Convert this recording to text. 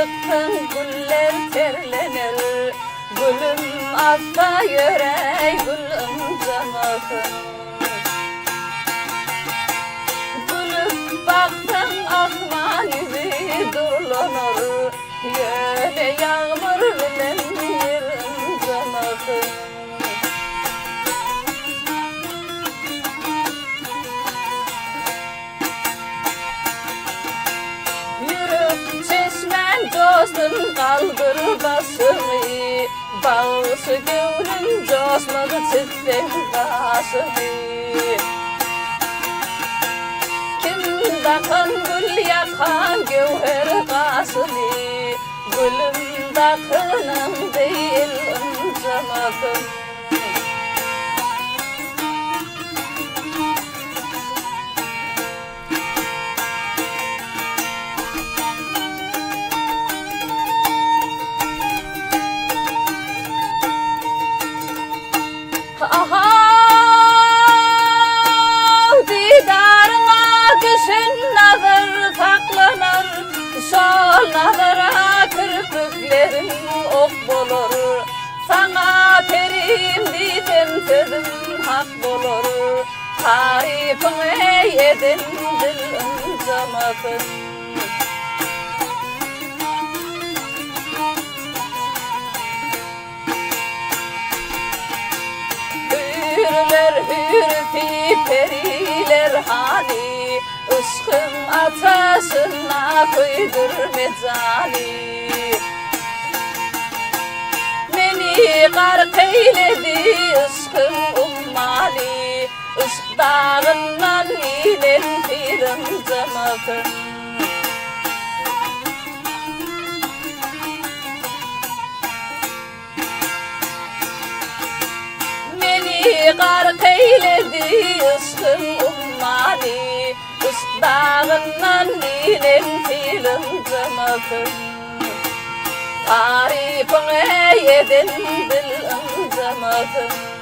çıktın güller terlenir. Gülüm akta yörey gülüm canakın. Gülüm baktın akman yüzü durlanır. Yöne yağmur bilen yerim canakın. Dostum kaldır basını, bağısı gönlüm coşmadı çıktın başını. Kim dakan gül yakan gevher kasını, gülüm dakınım değil canakım. Aha didarına düşün nazar saklanır. Sol nazara kırpıklerim ok bulur. Sana terim diyeceğim sözüm hak bulur. Tarifine yedin dilim camakın. Hürfi periler hani, ışkın ateşine koydur mezani. Beni gark eyledi ışkın ummali, ışk dağından inen pirim camakın. Gark eyledi ışkın ummali, ışk dağından inen film camakın. Tarifine yedin dilim camakın.